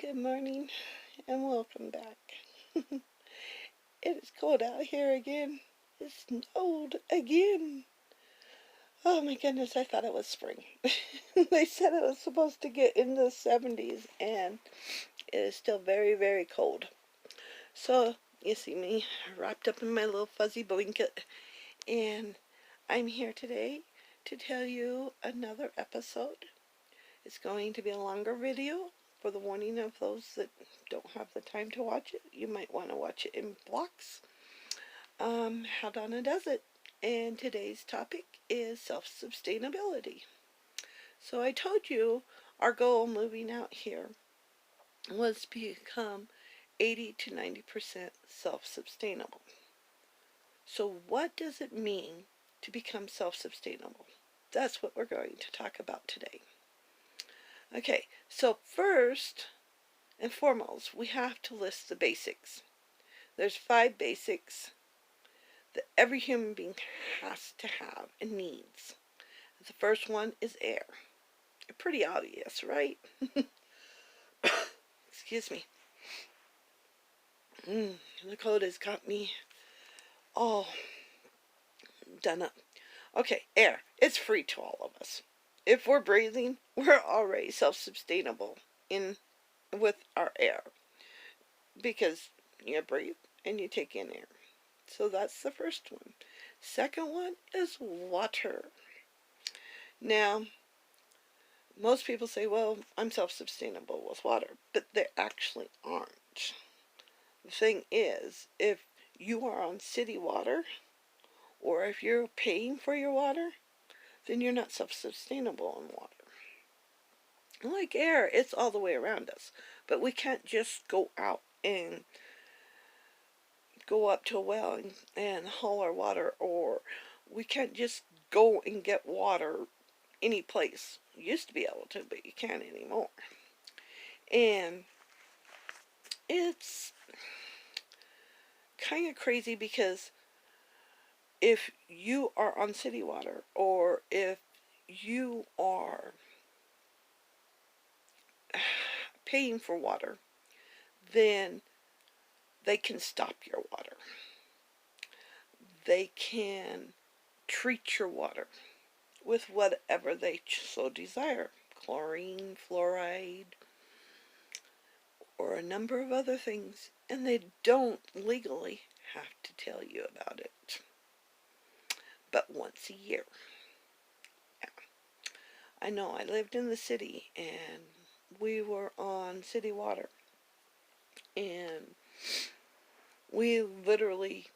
Good morning and welcome back. It is cold out here again. It snowed again. Oh my goodness, I thought it was spring. They said it was supposed to get in the 70s and it is still very, very cold. So, you see me wrapped up in my little fuzzy blanket, and I'm here today to tell you another episode. It's going to be a longer video for the warning of those that don't have the time to watch it. You might want to watch it in blocks. How Donna does it. And today's topic is self-sustainability. So I told you our goal moving out here was to become 80 to 90% self-sustainable. So what does it mean to become self-sustainable? That's what we're going to talk about today. Okay, so first and foremost, we have to list the basics. There's 5 basics that every human being has to have and needs. The first one is air. Pretty obvious, right? Excuse me. The cold has got me all done up. Okay, air. It's free to all of us. If we're breathing, we're already self-sustainable with our air, because you breathe and you take in air. So that's the first one. Second one is water. Now, most people say, well, I'm self-sustainable with water, but they actually aren't. The thing is, if you are on city water, or if you're paying for your water, then you're not self-sustainable in water. Like air, it's all the way around us, but we can't just go out and go up to a well and haul our water, or we can't just go and get water any place. You used to be able to, but you can't anymore. And it's kind of crazy, because if you are on city water, or if you are paying for water, then they can stop your water. They can treat your water with whatever they so desire. Chlorine, fluoride, or a number of other things, and they don't legally have to tell you about it. But once a year. Yeah. I know, I lived in the city, and we were on city water, and we literally,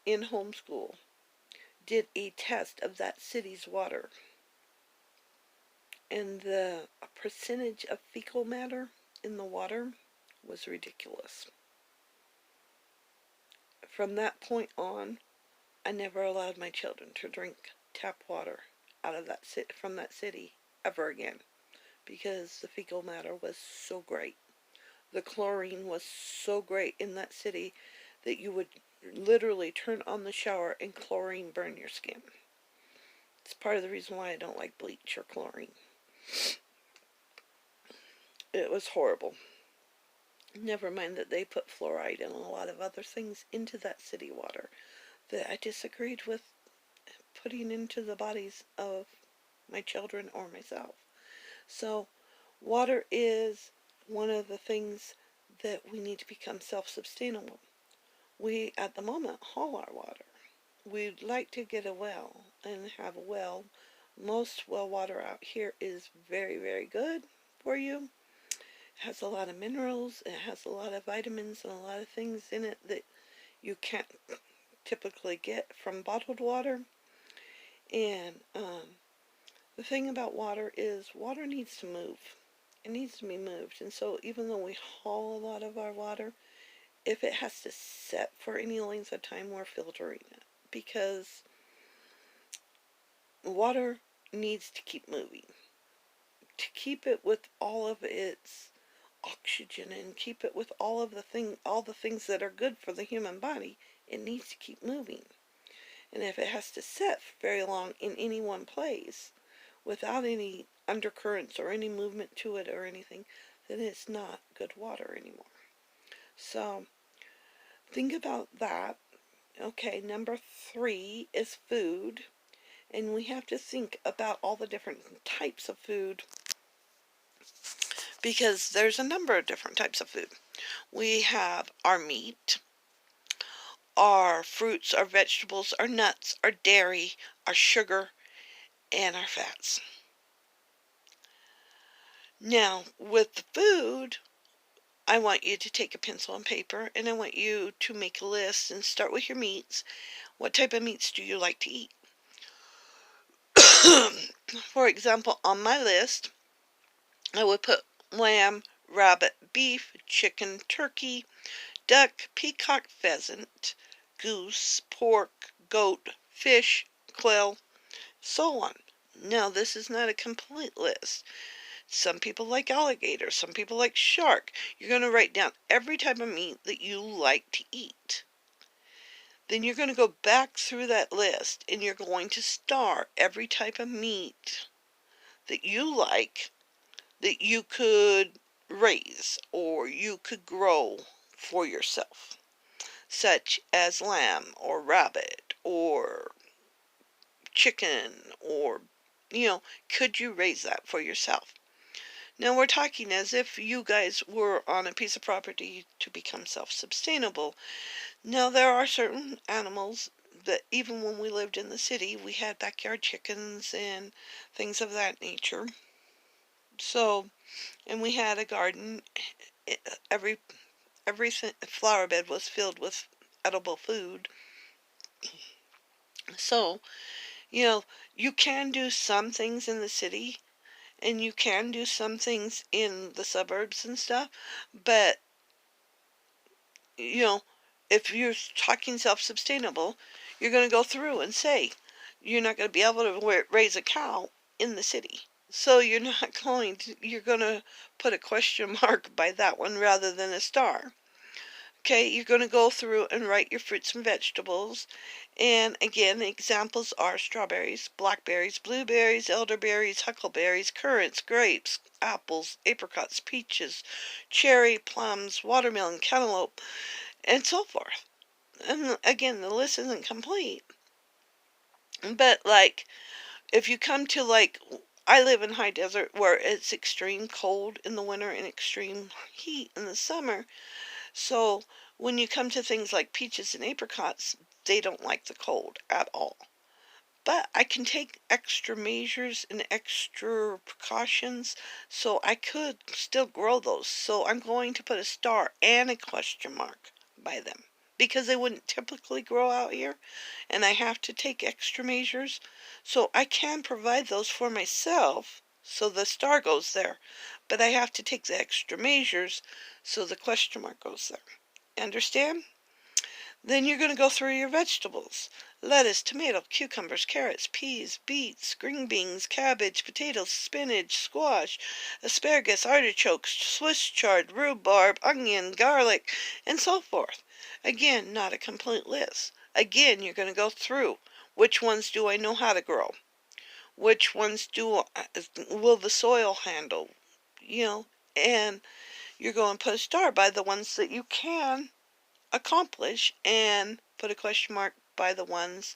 in homeschool, did a test of that city's water, and the percentage of fecal matter in the water was ridiculous. From that point on, I never allowed my children to drink tap water out of from that city ever again, because the fecal matter was so great. The chlorine was so great in that city that you would literally turn on the shower and chlorine burn your skin. It's part of the reason why I don't like bleach or chlorine. It was horrible. Never mind that they put fluoride and a lot of other things into that city water that I disagreed with putting into the bodies of my children or myself. So water is one of the things that we need to become self-sustainable. We, at the moment, haul our water. We'd like to get a well and have a well. Most well water out here is very, very good for you. It has a lot of minerals. It has a lot of vitamins and a lot of things in it that you can't typically get from bottled water. And the thing about water is water needs to move. It needs to be moved. And so even though we haul a lot of our water, if it has to set for any length of time, we're filtering it, because water needs to keep moving. To keep it with all of its oxygen and keep it with all the things that are good for the human body, it needs to keep moving. And if it has to sit very long in any one place without any undercurrents or any movement to it or anything, then it's not good water anymore. So think about that. Okay, number 3 is food. And we have to think about all the different types of food, because there's a number of different types of food. We have our meat, our fruits, our vegetables, our nuts, our dairy, our sugar, and our fats. Now, with the food, I want you to take a pencil and paper, and I want you to make a list and start with your meats. What type of meats do you like to eat? For example, on my list, I would put lamb, rabbit, beef, chicken, turkey, duck, peacock, pheasant, goose, pork, goat, fish, quail, so on. Now, this is not a complete list. Some people like alligator, some people like shark. You're going to write down every type of meat that you like to eat. Then you're going to go back through that list and you're going to star every type of meat that you like, that you could raise or you could grow for yourself, such as lamb or rabbit or chicken, or, could you raise that for yourself? Now we're talking as if you guys were on a piece of property to become self-sustainable. Now there are certain animals that even when we lived in the city, we had backyard chickens and things of that nature. So, and we had a garden. Every flower bed was filled with edible food. So, you can do some things in the city and you can do some things in the suburbs and stuff, but if you're talking self-sustainable, you're going to go through and say you're not going to be able to raise a cow in the city. So you're going to put a question mark by that one rather than a star. Okay, you're going to go through and write your fruits and vegetables. And again, examples are strawberries, blackberries, blueberries, elderberries, huckleberries, currants, grapes, apples, apricots, peaches, cherry, plums, watermelon, cantaloupe, and so forth. And again, the list isn't complete. But if you come to I live in high desert where it's extreme cold in the winter and extreme heat in the summer. So when you come to things like peaches and apricots, they don't like the cold at all. But I can take extra measures and extra precautions, so I could still grow those. So I'm going to put a star and a question mark by them, because they wouldn't typically grow out here, and I have to take extra measures. So I can provide those for myself, so the star goes there. But I have to take the extra measures, so the question mark goes there. Understand? Then you're going to go through your vegetables. Lettuce, tomato, cucumbers, carrots, peas, beets, green beans, cabbage, potatoes, spinach, squash, asparagus, artichokes, Swiss chard, rhubarb, onion, garlic, and so forth. Again, not a complete list. Again, you're going to go through. Which ones do I know how to grow? Which ones will the soil handle? And you're going to put a star by the ones that you can accomplish and put a question mark by the ones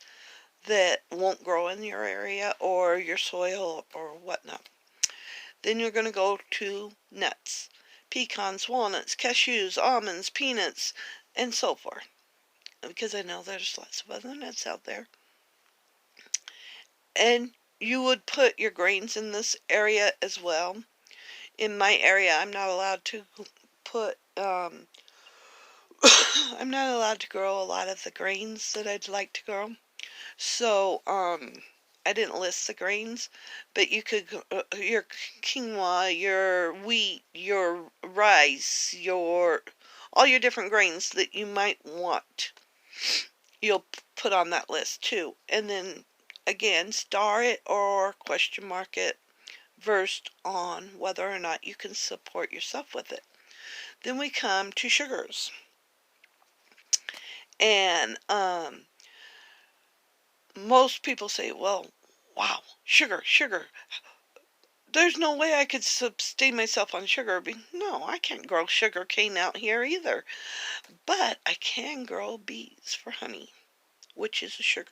that won't grow in your area or your soil or whatnot. Then you're going to go to nuts: pecans, walnuts, cashews, almonds, peanuts, and so forth, because I know there's lots of other nuts out there. And you would put your grains in this area as well. In my area, I'm not allowed to put I'm not allowed to grow a lot of the grains that I'd like to grow. So, I didn't list the grains, but you could, your quinoa, your wheat, your rice, all your different grains that you might want, you'll put on that list too. And then, again, star it or question mark it, versed on whether or not you can support yourself with it. Then we come to sugars. And most people say, well, wow, sugar. there's no way I could sustain myself on sugar. No, I can't grow sugar cane out here either. But I can grow bees for honey, which is a sugar.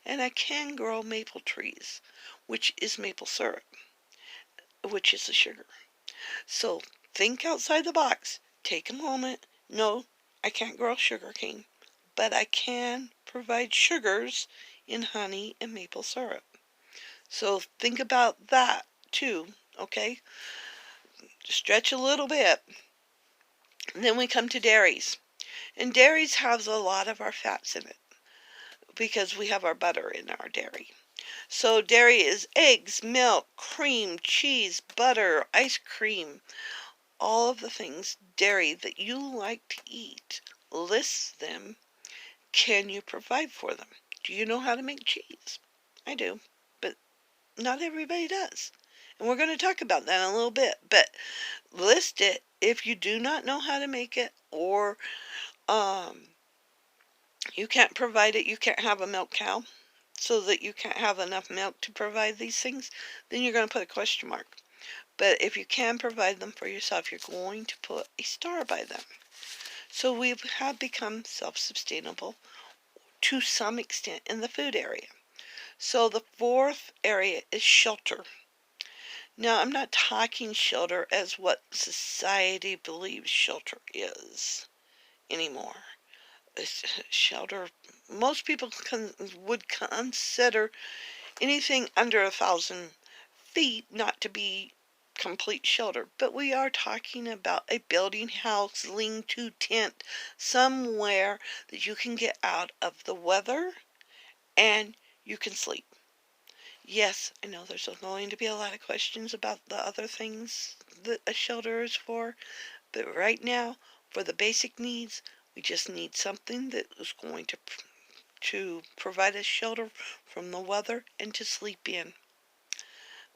And I can grow maple trees, which is maple syrup, which is a sugar. So think outside the box. Take a moment. No, I can't grow sugar cane, but I can provide sugars in honey and maple syrup. So think about that too, okay? Stretch a little bit. And then we come to dairies. And dairies has a lot of our fats in it because we have our butter in our dairy. So dairy is eggs, milk, cream, cheese, butter, ice cream, all of the things dairy that you like to eat. List them. Can you provide for them? Do you know how to make cheese? I do, but not everybody does. And we're going to talk about that in a little bit. But list it if you do not know how to make it, or you can't provide it, you can't have a milk cow, so that you can't have enough milk to provide these things, then you're going to put a question mark. But if you can provide them for yourself, you're going to put a star by them. So we have become self-sustainable to some extent in the food area. So the fourth area is shelter. Now, I'm not talking shelter as what society believes shelter is anymore. Shelter, most people would consider anything under 1,000 feet not to be complete shelter. But we are talking about a building house, lean-to tent, somewhere that you can get out of the weather and you can sleep. Yes, I know there's going to be a lot of questions about the other things that a shelter is for, but right now, for the basic needs, we just need something that is going to provide us shelter from the weather and to sleep in.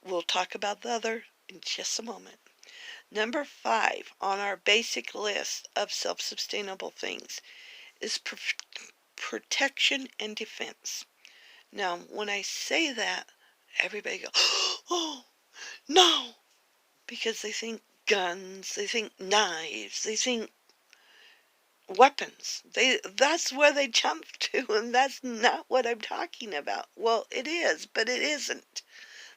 We'll talk about the other in just a moment. Number 5 on our basic list of self-sustainable things is protection and defense. Now, when I say that, everybody goes, oh, no, because they think guns, they think knives, they think weapons. That's where they jump to, and that's not what I'm talking about. Well, it is, but it isn't.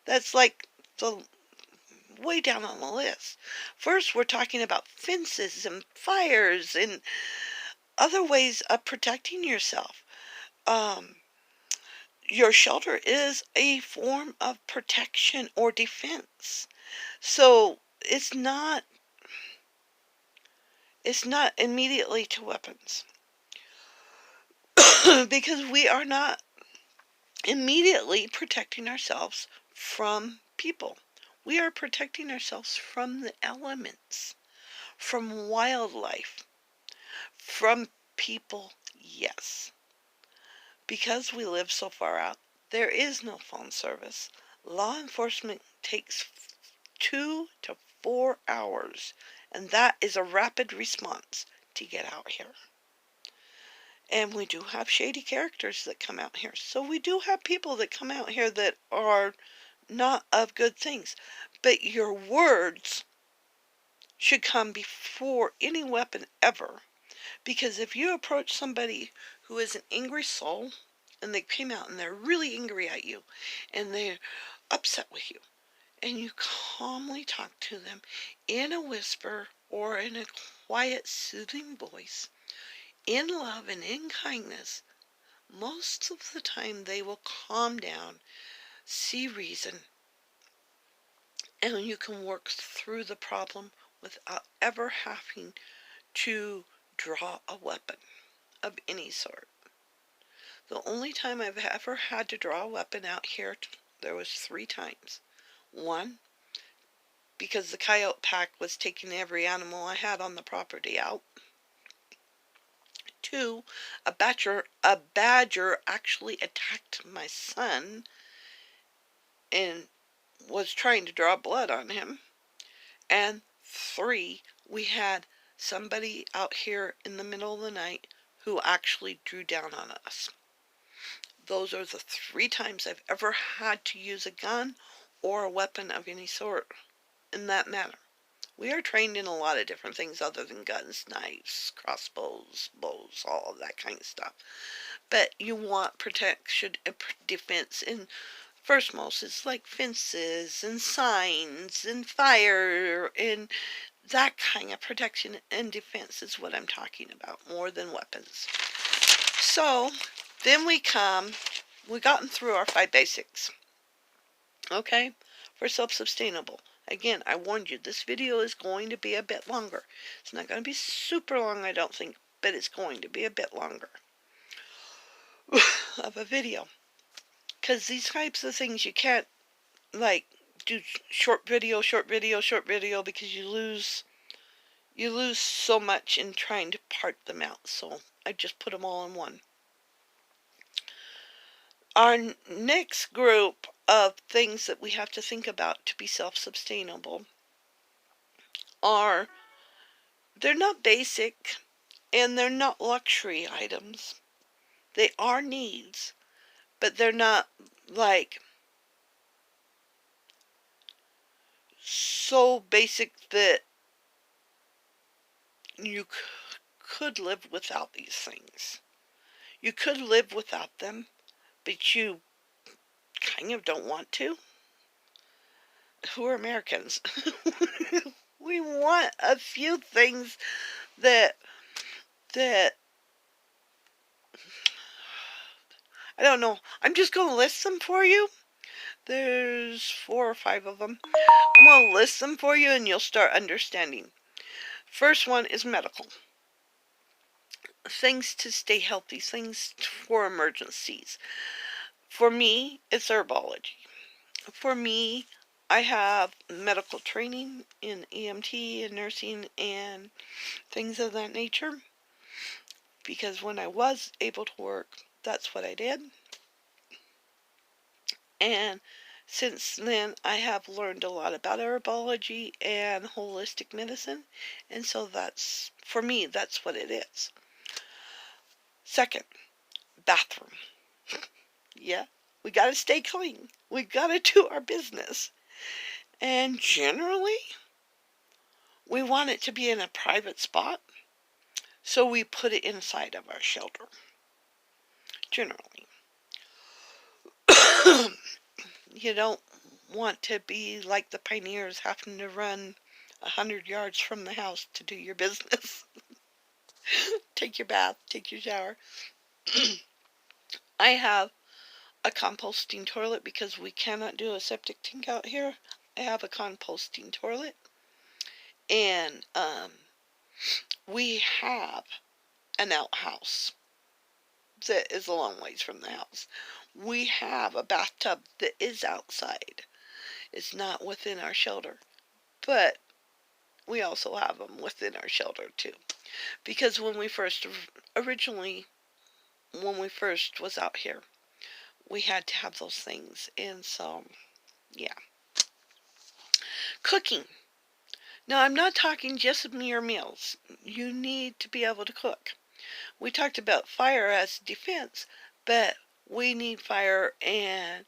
That's like the way down on the list. First, we're talking about fences and fires and other ways of protecting yourself. Your shelter is a form of protection or defense. So it's not immediately to weapons because we are not immediately protecting ourselves from people. We are protecting ourselves from the elements, from wildlife, from people, yes. Because we live so far out, there is no phone service. Law enforcement takes 2 to 4 hours, and that is a rapid response to get out here. And we do have shady characters that come out here. So we do have people that come out here that are not of good things. But your words should come before any weapon ever. Because if you approach somebody who is an angry soul, and they came out and they're really angry at you, and they're upset with you, and you calmly talk to them in a whisper or in a quiet, soothing voice, in love and in kindness, most of the time they will calm down, see reason, and you can work through the problem without ever having to draw a weapon of any sort. The only time I've ever had to draw a weapon out here, there was 3 times. 1, because the coyote pack was taking every animal I had on the property out. 2, a badger actually attacked my son and was trying to draw blood on him. And 3, we had somebody out here in the middle of the night who actually drew down on us. Those are the 3 times I've ever had to use a gun or a weapon of any sort in that manner. We are trained in a lot of different things other than guns, knives, crossbows, bows, all of that kind of stuff. But you want protection and defense, and first most is like fences and signs and fire, and that kind of protection and defense is what I'm talking about, more than weapons. So then we've gotten through our 5 basics, okay, for self-sustainable. Again, I warned you, this video is going to be a bit longer. It's not going to be super long, I don't think, but it's going to be a bit longer of a video. Because these types of things you can't, like, do short video, because you lose so much in trying to part them out. So I just put them all in one. Our next group of things that we have to think about to be self-sustainable are, they're not basic and they're not luxury items. They are needs, but they're not like so basic that you could live without these things. You could live without them, but you kind of don't want to. Who are Americans? We want a few things that I don't know. I'm just going to list them for you. There's 4 or 5 of them. I'm going to list them for you and you'll start understanding. First one is medical. Things to stay healthy, things for emergencies. For me, it's herbology. For me, I have medical training in EMT and nursing and things of that nature. Because when I was able to work, that's what I did. And since then, I have learned a lot about herbology and holistic medicine. And so that's, for me, that's what it is. Second, bathroom. Yeah, we got to stay clean. We got to do our business. And generally, we want it to be in a private spot. So we put it inside of our shelter. Generally. You don't want to be like the pioneers having to run 100 yards from the house to do your business. Take your bath, take your shower. I have a composting toilet because we cannot do a septic tank out here. I have a composting toilet. And we have an outhouse that is a long ways from the house. We have a bathtub that is outside. It's not within our shelter. But we also have them within our shelter too. Because when we first was out here, we had to have those things. And so, yeah. Cooking. Now, I'm not talking just mere meals. You need to be able to cook. We talked about fire as defense, but we need fire, and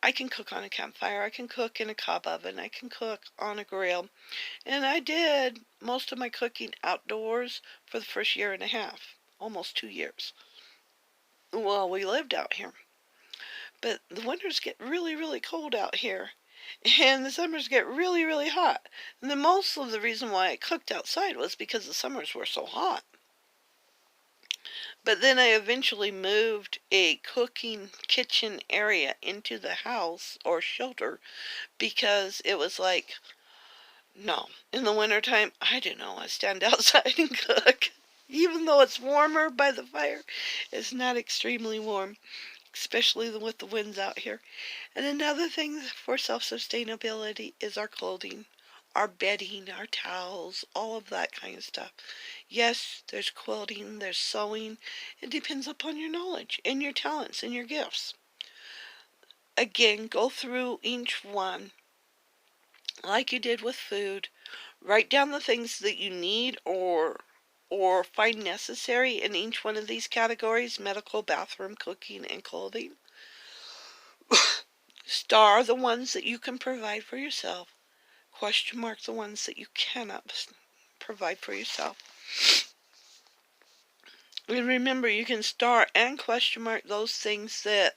I can cook on a campfire. I can cook in a cob oven. I can cook on a grill. And I did most of my cooking outdoors for the first 1.5 years, almost 2 years. Well, we lived out here. But the winters get really, really cold out here. And the summers get really, really hot. And then most of the reason why I cooked outside was because the summers were so hot. But then I eventually moved a cooking kitchen area into the house or shelter because it was like, no, in the wintertime, I do not want to stand outside and cook. Even though it's warmer by the fire, it's not extremely warm, especially with the winds out here. And another thing for self-sustainability is our clothing, our bedding, our towels, all of that kind of stuff. Yes, there's quilting, there's sewing. It depends upon your knowledge and your talents and your gifts. Again, go through each one like you did with food. Write down the things that you need or find necessary in each one of these categories: medical, bathroom, cooking, and clothing. Star the ones that you can provide for yourself. Question mark the ones that you cannot provide for yourself. And remember, you can star and question mark those things that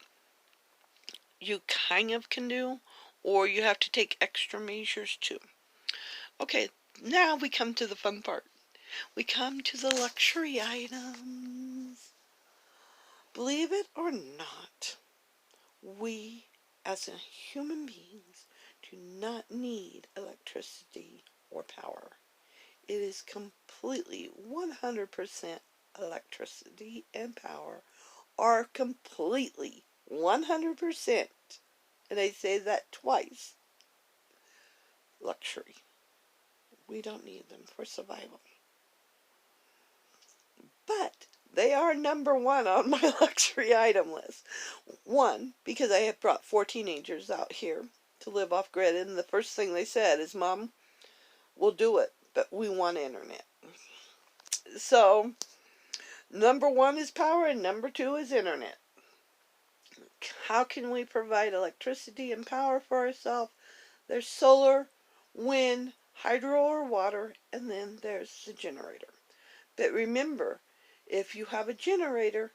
you kind of can do, or you have to take extra measures too. Okay, now we come to the fun part. We come to the luxury items. Believe it or not, we as human beings do not need electricity or power. It is completely 100% electricity and power are completely 100%, and I say that twice, luxury. We don't need them for survival. But they are number one on my luxury item list. One, because I have brought 4 teenagers out here to live off grid, and the first thing they said is, Mom, we'll do it, but we want internet. So, number 1 is power, and number 2 is internet. How can we provide electricity and power for ourselves? There's solar, wind, hydro or water, and then there's the generator. But remember, if you have a generator,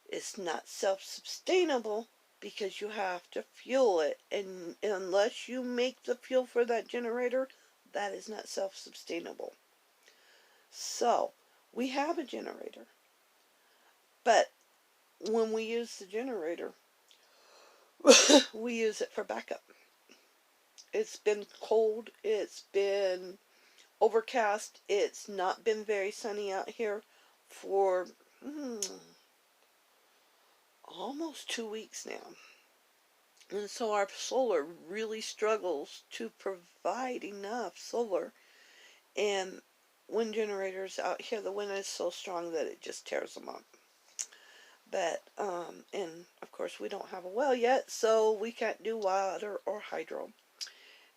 it's not self-sustainable because you have to fuel it. And unless you make the fuel for that generator, that is not self-sustainable. So, we have a generator. But when we use the generator, we use it for backup. It's been cold, it's been overcast, it's not been very sunny out here for almost 2 weeks now. And so our solar really struggles to provide enough solar. And wind generators out here, the wind is so strong that it just tears them up. But, and of course we don't have a well yet, so we can't do water or hydro.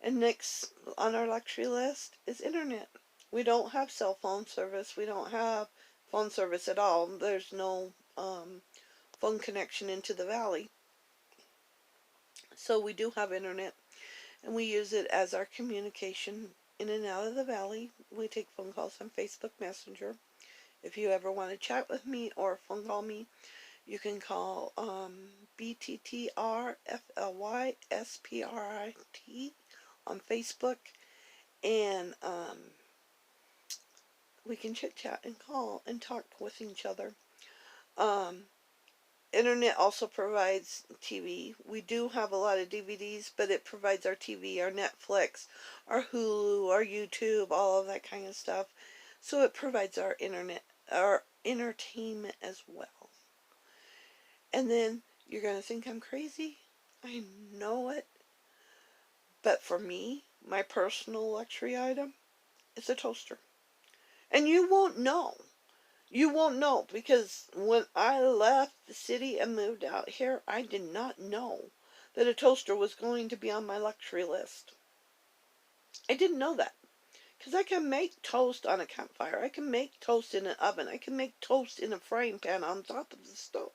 And next on our luxury list is internet. We don't have cell phone service. We don't have phone service at all. There's no phone connection into the valley. So we do have internet, and we use it as our communication in and out of the valley. We take phone calls on Facebook Messenger. If you ever want to chat with me or phone call me, you can call BTTRFLYSPRIT on Facebook, and we can chit chat and call and talk with each other. Internet also provides TV. We do have a lot of DVDs, but it provides our TV, our Netflix, our Hulu, our YouTube, all of that kind of stuff. So it provides our internet, our entertainment as well. And then you're going to think I'm crazy. I know it. But for me, my personal luxury item is a toaster. And you won't know. You won't know, because when I left the city and moved out here, I did not know that a toaster was going to be on my luxury list. I didn't know that. Because I can make toast on a campfire. I can make toast in an oven. I can make toast in a frying pan on top of the stove.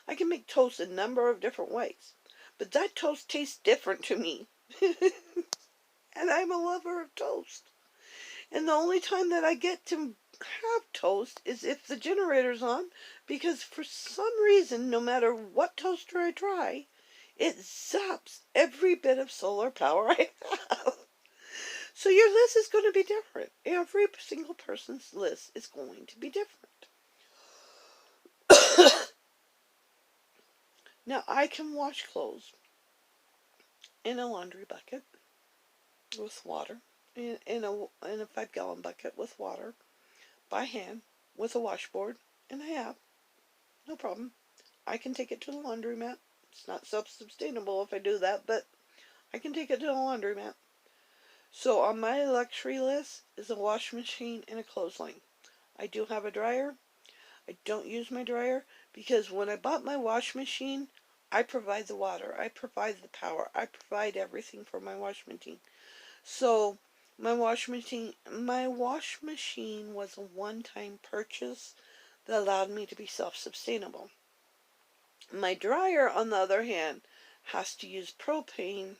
I can make toast a number of different ways. But that toast tastes different to me. And I'm a lover of toast. And the only time that I get to have toast is if the generator's on, because for some reason, no matter what toaster I try, it zaps every bit of solar power I have. So your list is going to be different. Every single person's list is going to be different. Now, I can wash clothes in a laundry bucket with water, in a 5-gallon bucket with water, by hand, with a washboard, and I have. No problem. I can take it to the laundromat. It's not self-sustainable if I do that, but I can take it to the laundromat. So on my luxury list is a washing machine and a clothesline. I do have a dryer. I don't use my dryer because when I bought my washing machine, I provide the water, I provide the power, I provide everything for my washing machine. So my wash machine was a one-time purchase that allowed me to be self-sustainable. My dryer, on the other hand, has to use propane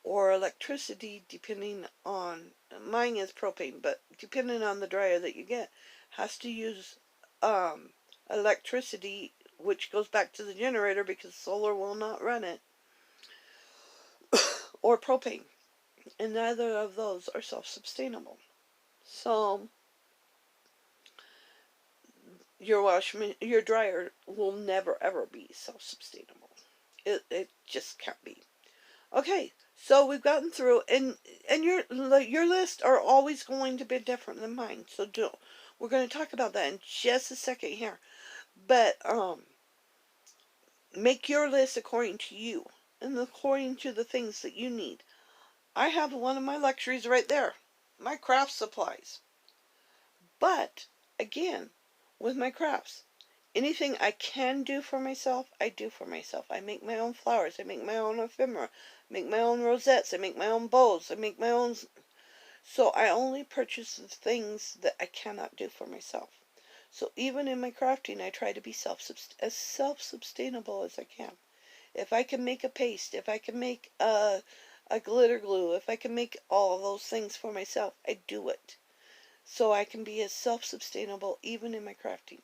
or electricity, depending on, mine is propane, but depending on the dryer that you get, has to use electricity, which goes back to the generator because solar will not run it, or propane, and neither of those are self-sustainable. So your dryer will never ever be self-sustainable. It just can't be. Okay, so we've gotten through, and your lists are always going to be different than mine. So we're going to talk about that in just a second here. But make your list according to you and according to the things that you need. I have one of my luxuries right there, my craft supplies. But again, with my crafts, anything I can do for myself, I do for myself. I make my own flowers. I make my own ephemera. I make my own rosettes. I make my own bows. I make my own. So I only purchase the things that I cannot do for myself. So even in my crafting, I try to be as self-sustainable as I can. If I can make a paste, if I can make a glitter glue, if I can make all of those things for myself, I do it. So I can be as self-sustainable even in my crafting.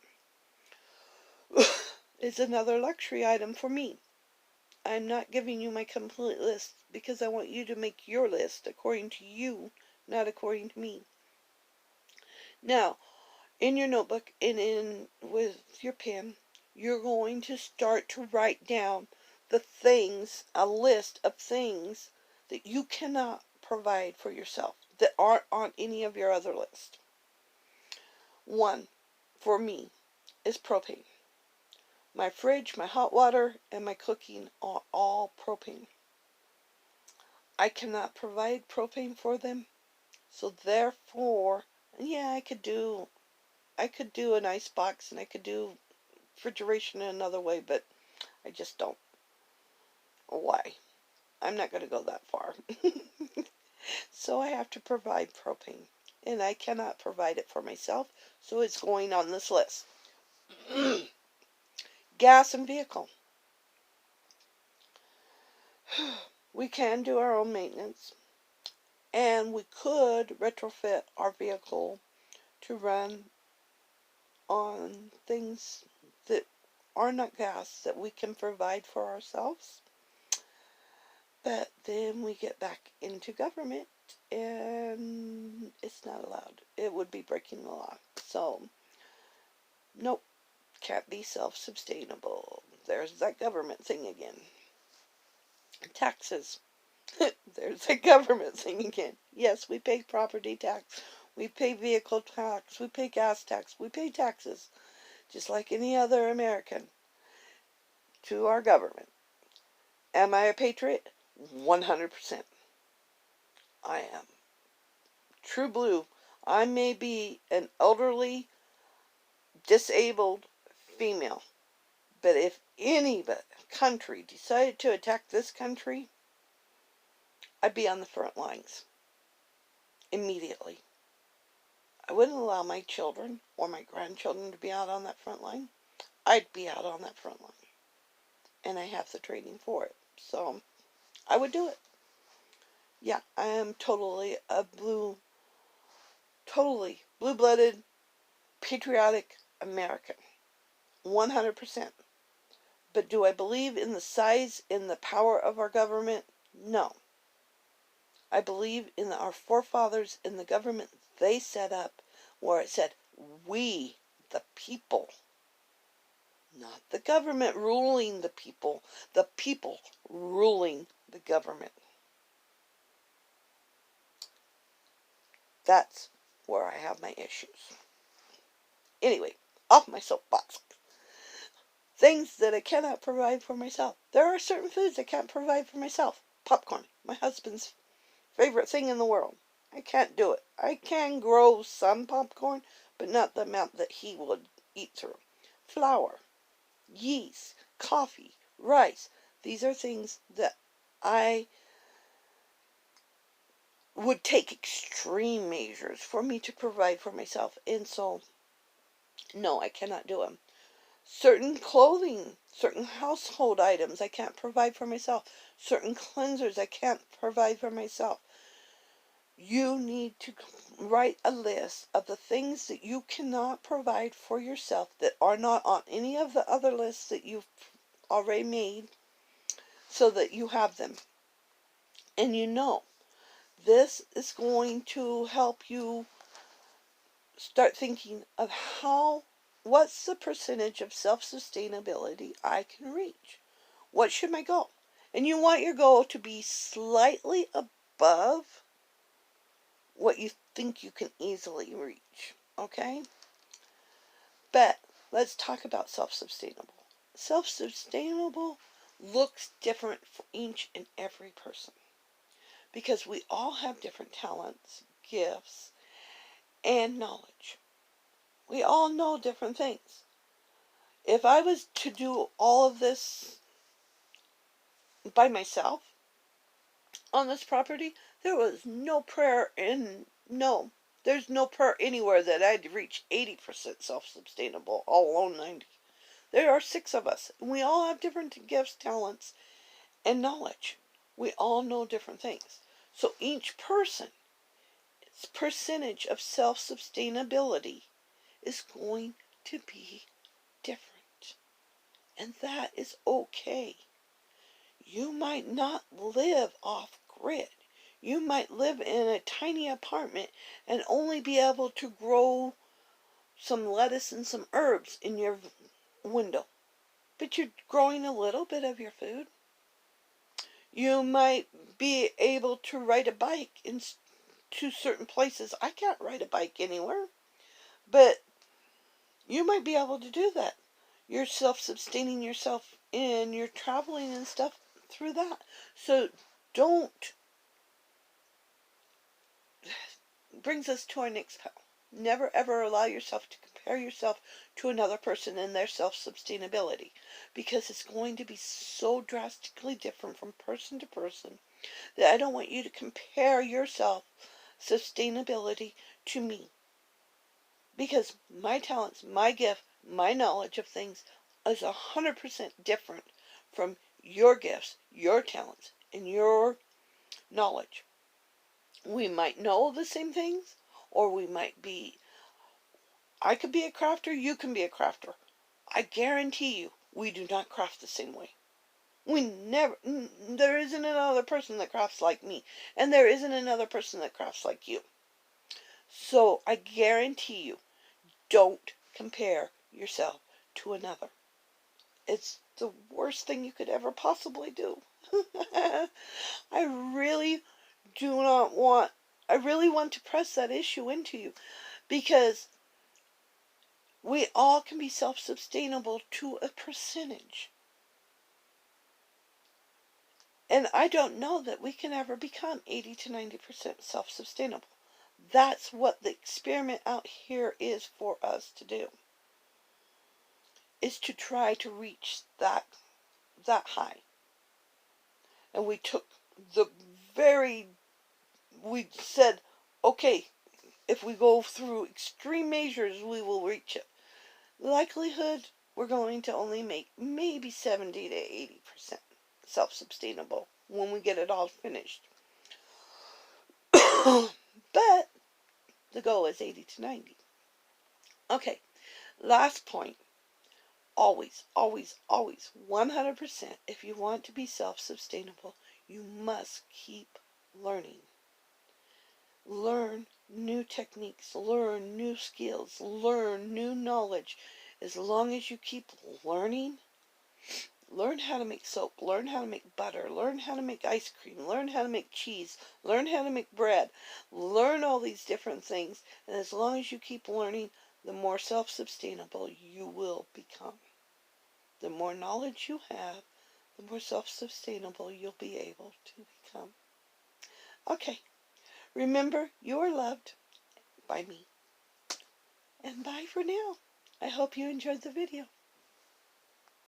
It's another luxury item for me. I'm not giving you my complete list because I want you to make your list according to you, not according to me. Now, in your notebook and with your pen, you're going to start to write down a list of things that you cannot provide for yourself that aren't on any of your other lists. One, for me, is propane. My fridge, my hot water, and my cooking are all propane. I cannot provide propane for them, so therefore, yeah, I could do an ice box and I could do refrigeration in another way, but I just don't. Why? I'm not going to go that far. So I have to provide propane, and I cannot provide it for myself, so it's going on this list. Gas and vehicle. We can do our own maintenance, and we could retrofit our vehicle to run on things that are not gas that we can provide for ourselves. But then we get back into government and it's not allowed. It would be breaking the law. So, nope, can't be self-sustainable. There's that government thing again. Taxes. There's a government thing again. Yes, we pay property tax. We pay vehicle tax. We pay gas tax. We pay taxes, just like any other American, to our government. Am I a patriot? 100%. I am. True blue. I may be an elderly, disabled female, but if any country decided to attack this country, I'd be on the front lines immediately. I wouldn't allow my children or my grandchildren to be out on that front line. I'd be out on that front line. And I have the training for it. So, I would do it. Yeah, I am totally blue-blooded, patriotic American. 100%. But do I believe in the size and the power of our government? No. I believe in our forefathers in the government they set up where it said, we, the people. Not the government ruling the people ruling the government. That's where I have my issues. Anyway, off my soapbox. Things that I cannot provide for myself. There are certain foods I can't provide for myself. Popcorn, my husband's favorite thing in the world. I can't do it. I can grow some popcorn, but not the amount that he would eat through. Flour, yeast, coffee, rice. These are things that I would take extreme measures for me to provide for myself. And so, no, I cannot do them. Certain clothing, certain household items I can't provide for myself. Certain cleansers I can't provide for myself. You need to write a list of the things that you cannot provide for yourself that are not on any of the other lists that you've already made, so that you have them. And you know, this is going to help you start thinking of what's the percentage of self-sustainability I can reach? What should my goal? And you want your goal to be slightly above what you think you can easily reach, okay? But let's talk about self-sustainable. Self-sustainable looks different for each and every person, because we all have different talents, gifts, and knowledge. We all know different things. If I was to do all of this by myself on this property, there was no prayer there's no prayer anywhere that I'd reach 80% self-sustainable, all alone 90. There are 6 of us, and we all have different gifts, talents, and knowledge. We all know different things. So each person's percentage of self-sustainability is going to be different. And that is okay. You might not live off grid. You might live in a tiny apartment and only be able to grow some lettuce and some herbs in your window. But you're growing a little bit of your food. You might be able to ride a bike to certain places. I can't ride a bike anywhere. But you might be able to do that. You're self-sustaining yourself and you're traveling and stuff through that. So don't, brings us to our next panel. Never ever allow yourself to compare yourself to another person and their self-sustainability, because it's going to be so drastically different from person to person that I don't want you to compare your self-sustainability to me. Because my talents, my gift, my knowledge of things is 100% different from your gifts, your talents, and your knowledge. We might know the same things, or we might be, I could be a crafter, you can be a crafter. I guarantee you, we do not craft the same way. There isn't another person that crafts like me, and there isn't another person that crafts like you. So I guarantee you, don't compare yourself to another. It's the worst thing you could ever possibly do. I really want to press that issue into you, because we all can be self-sustainable to a percentage. And I don't know that we can ever become 80 to 90% self-sustainable. That's what the experiment out here is for us to do, is to try to reach that high. And we said, okay, if we go through extreme measures, we will reach it. Likelihood, we're going to only make maybe 70 to 80% self-sustainable when we get it all finished. But the goal is 80 to 90. Okay, last point. Always, always, always, 100%, if you want to be self-sustainable, you must keep learning. Learn new techniques, learn new skills, learn new knowledge. As long as you keep learning, learn how to make soap, learn how to make butter, learn how to make ice cream, learn how to make cheese, learn how to make bread, learn all these different things. And as long as you keep learning, the more self-sustainable you will become. The more knowledge you have, the more self-sustainable you'll be able to become. Okay, remember, you are loved by me. And bye for now. I hope you enjoyed the video.